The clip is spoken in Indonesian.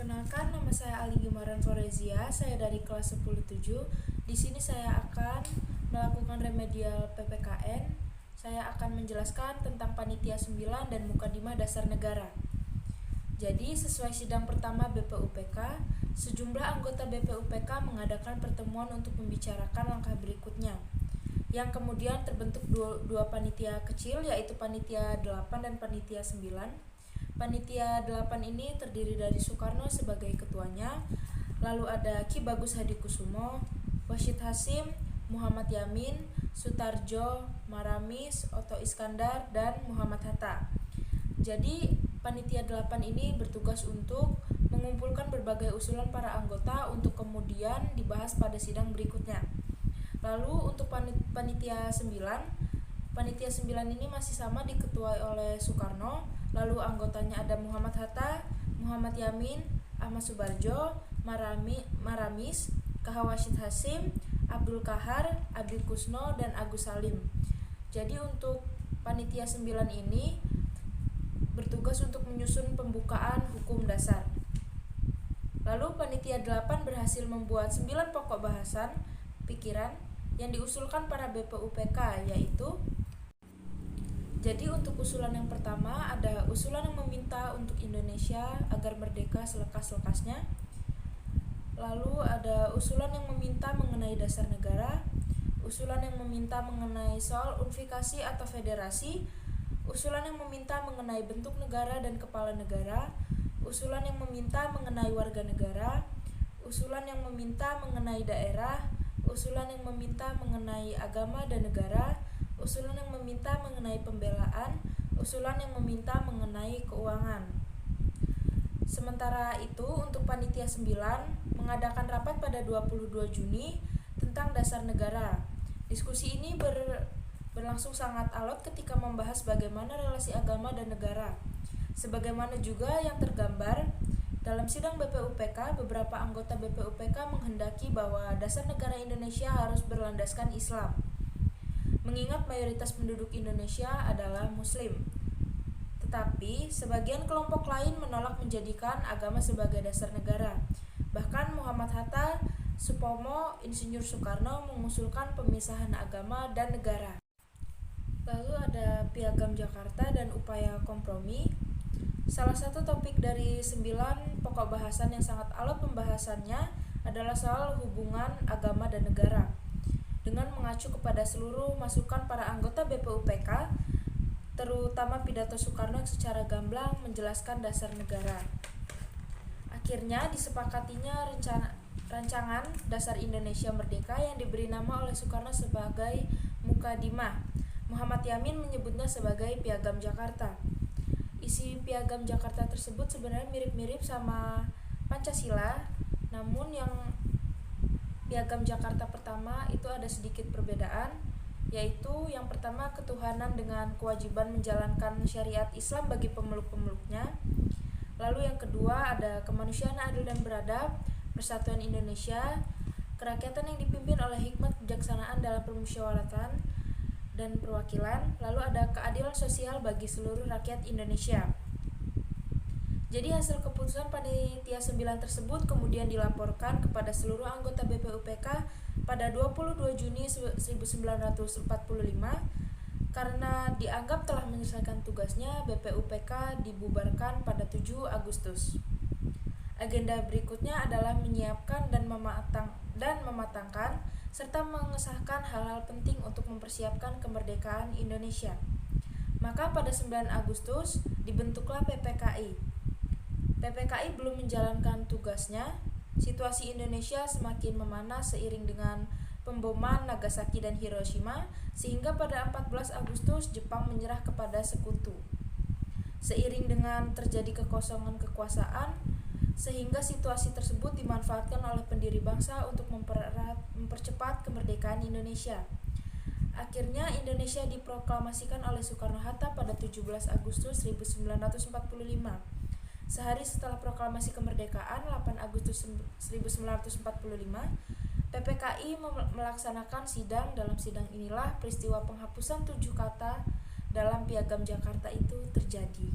Perkenalkan, nama saya Ali Gimaran Forezia. Saya dari kelas 10-7. Di sini saya akan melakukan remedial PPKN. Saya akan menjelaskan tentang Panitia 9 dan Mukadimah Dasar Negara. Jadi, sesuai sidang pertama BPUPK, sejumlah anggota BPUPK mengadakan pertemuan untuk membicarakan langkah berikutnya, yang kemudian terbentuk dua panitia kecil, yaitu Panitia 8 dan Panitia 9. Panitia 8 ini terdiri dari Soekarno sebagai ketuanya, lalu ada Ki Bagus Hadikusumo, Wahsyid Hasyim, Muhammad Yamin, Sutarjo, Maramis, Otto Iskandar, dan Muhammad Hatta. Jadi, Panitia 8 ini bertugas untuk mengumpulkan berbagai usulan para anggota untuk kemudian dibahas pada sidang berikutnya. Lalu untuk Panitia 9 ini masih sama diketuai oleh Soekarno, lalu anggotanya ada Muhammad Hatta, Muhammad Yamin, Ahmad Subarjo, Maramis, Wahsyid Hasyim, Abdul Kahar, Abi Kusno, dan Agus Salim. Jadi untuk Panitia 9 ini bertugas untuk menyusun pembukaan hukum dasar. Lalu Panitia 8 berhasil membuat 9 pokok bahasan pikiran yang diusulkan para BPUPK, yaitu untuk usulan yang pertama ada usulan yang meminta untuk Indonesia agar merdeka selekas-lekasnya. Lalu ada usulan yang meminta mengenai dasar negara, usulan yang meminta mengenai soal unifikasi atau federasi, usulan yang meminta mengenai bentuk negara dan kepala negara, usulan yang meminta mengenai warga negara, usulan yang meminta mengenai daerah, usulan yang meminta mengenai agama dan negara, usulan yang meminta mengenai pembelaan, usulan yang meminta mengenai keuangan. Sementara itu, untuk Panitia 9 mengadakan rapat pada 22 Juni tentang dasar negara. Diskusi ini berlangsung sangat alot ketika membahas bagaimana relasi agama dan negara. Sebagaimana juga yang tergambar dalam sidang BPUPK, beberapa anggota BPUPK menghendaki bahwa dasar negara Indonesia harus berlandaskan Islam, mengingat mayoritas penduduk Indonesia adalah Muslim. Tetapi, sebagian kelompok lain menolak menjadikan agama sebagai dasar negara. Bahkan Muhammad Hatta, Supomo, Insinyur Soekarno mengusulkan pemisahan agama dan negara. Lalu ada Piagam Jakarta dan upaya kompromi. Salah satu topik dari 9 pokok bahasan yang sangat alot pembahasannya adalah soal hubungan agama dan negara, dengan mengacu kepada seluruh masukan para anggota BPUPK, terutama pidato Soekarno yang secara gamblang menjelaskan dasar negara. Akhirnya disepakatinya rancangan Dasar Indonesia Merdeka yang diberi nama oleh Soekarno sebagai Mukadimah. Muhammad Yamin menyebutnya sebagai Piagam Jakarta. Isi Piagam Jakarta tersebut sebenarnya mirip-mirip sama Pancasila, namun yang Piagam Jakarta pertama itu ada sedikit perbedaan, yaitu yang pertama ketuhanan dengan kewajiban menjalankan syariat Islam bagi pemeluk-pemeluknya. Lalu yang kedua ada kemanusiaan adil dan beradab, persatuan Indonesia, kerakyatan yang dipimpin oleh hikmat kebijaksanaan dalam permusyawaratan dan perwakilan. Lalu ada keadilan sosial bagi seluruh rakyat Indonesia. Jadi hasil keputusan Panitia 9 tersebut kemudian dilaporkan kepada seluruh anggota BPUPK pada 22 Juni 1945. Karena dianggap telah menyelesaikan tugasnya, BPUPK dibubarkan pada 7 Agustus. Agenda berikutnya adalah menyiapkan dan mematangkan serta mengesahkan hal-hal penting untuk mempersiapkan kemerdekaan Indonesia. Maka pada 9 Agustus dibentuklah PPKI. PPKI belum menjalankan tugasnya. Situasi Indonesia semakin memanas seiring dengan pemboman Nagasaki dan Hiroshima, sehingga pada 14 Agustus Jepang menyerah kepada sekutu. Seiring dengan terjadi kekosongan kekuasaan, sehingga situasi tersebut dimanfaatkan oleh pendiri bangsa untuk mempercepat kemerdekaan Indonesia. Akhirnya Indonesia diproklamasikan oleh Soekarno-Hatta pada 17 Agustus 1945. Sehari setelah proklamasi kemerdekaan 8 Agustus 1945, PPKI melaksanakan sidang. Dalam sidang inilah peristiwa penghapusan 7 kata dalam Piagam Jakarta itu terjadi.